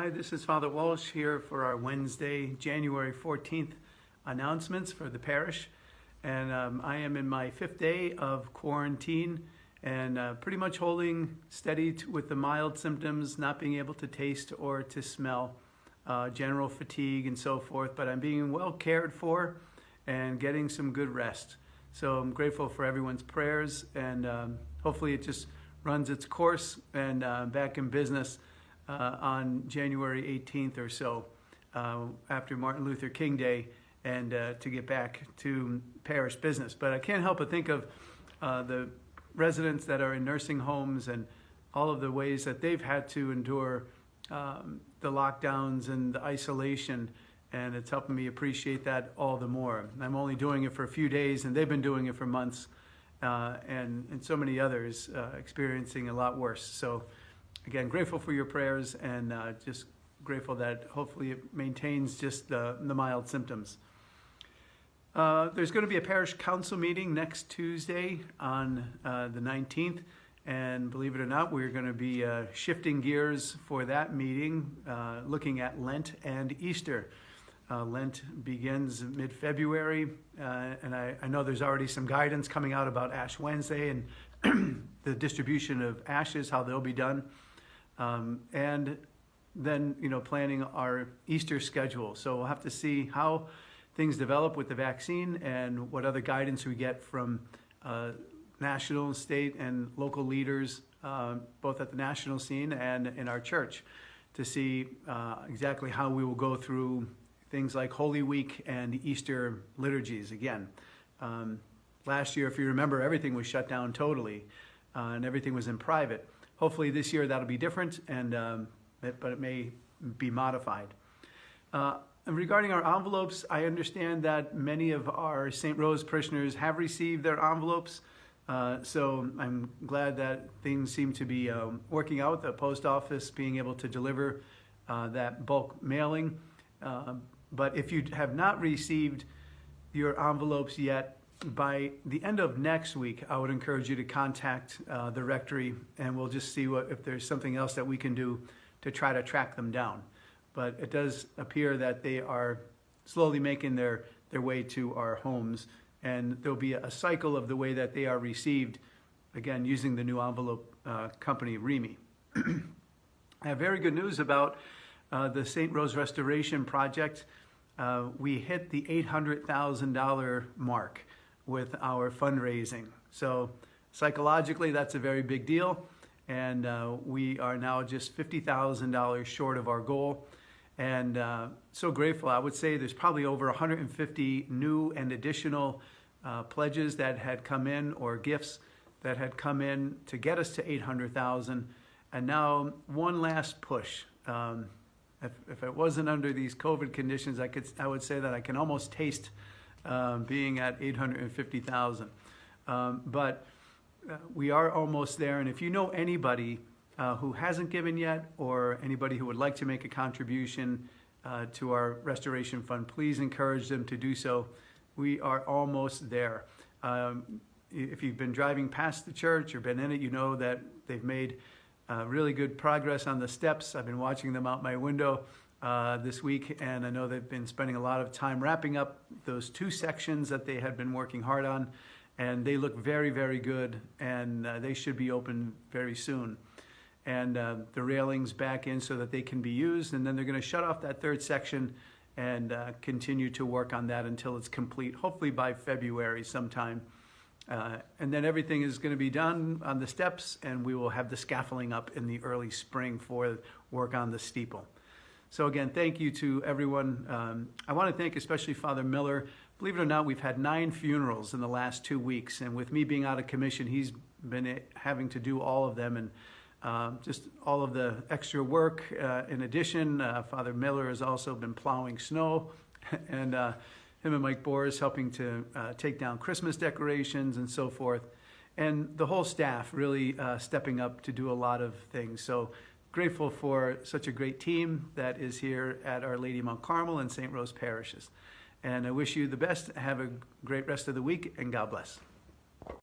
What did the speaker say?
Hi, this is Father Walsh here for our Wednesday, January 14th announcements for the parish. And I am in my 5th day of quarantine and pretty much holding steady with the mild symptoms, not being able to taste or to smell, general fatigue and so forth. But I'm being well cared for and getting some good rest. So I'm grateful for everyone's prayers, and hopefully it just runs its course and back in business on January 18th or so, after Martin Luther King Day, and to get back to parish business. But I can't help but think of the residents that are in nursing homes and all of the ways that they've had to endure the lockdowns and the isolation, and it's helping me appreciate that all the more. I'm only doing it for a few days, and they've been doing it for months, and so many others experiencing a lot worse. So again, grateful for your prayers, and just grateful that hopefully it maintains just the mild symptoms. There's going to be a Parish Council meeting next Tuesday on the 19th, and believe it or not, we're going to be shifting gears for that meeting, looking at Lent and Easter. Lent begins mid-February, and I know there's already some guidance coming out about Ash Wednesday and the distribution of ashes, how they'll be done. And then, planning our Easter schedule. So we'll have to see how things develop with the vaccine and what other guidance we get from national, state, and local leaders, both at the national scene and in our church, to see exactly how we will go through things like Holy Week and Easter liturgies again. Last year, if you remember, everything was shut down totally, and everything was in private. Hopefully this year that'll be different, but it may be modified. And regarding our envelopes, I understand that many of our St. Rose parishioners have received their envelopes. So I'm glad that things seem to be working out, the post office being able to deliver that bulk mailing. But if you have not received your envelopes yet, by the end of next week, I would encourage you to contact the rectory, and we'll just see if there's something else that we can do to try to track them down. But it does appear that they are slowly making their way to our homes, and there'll be a cycle of the way that they are received, again, using the new envelope company, Remy. I have very good news about the St. Rose Restoration Project. We hit the $800,000 mark with our fundraising. So psychologically, that's a very big deal. And we are now just $50,000 short of our goal. And so grateful. I would say there's probably over 150 new and additional pledges that had come in, or gifts that had come in to get us to 800,000. And now one last push. If it wasn't under these COVID conditions, I would say that I can almost taste being at 850,000. But we are almost there. And if you know anybody who hasn't given yet, or anybody who would like to make a contribution to our restoration fund, please encourage them to do so. We are almost there. If you've been driving past the church or been in it, you know that they've made really good progress on the steps. I've been watching them out my window this week, and I know they've been spending a lot of time wrapping up those 2 sections that they had been working hard on, and they look very, very good, and they should be open very soon. And the railings back in so that they can be used, and then they're going to shut off that 3rd section and continue to work on that until it's complete, hopefully by February sometime. And then everything is going to be done on the steps, and we will have the scaffolding up in the early spring for work on the steeple. So again, thank you to everyone. I want to thank especially Father Miller. Believe it or not, we've had 9 funerals in the last 2 weeks, and with me being out of commission, he's been having to do all of them, and just all of the extra work. In addition, Father Miller has also been plowing snow, and him and Mike Boris helping to take down Christmas decorations and so forth. And the whole staff really stepping up to do a lot of things. So grateful for such a great team that is here at Our Lady Mount Carmel and St. Rose parishes. And I wish you the best. Have a great rest of the week, and God bless.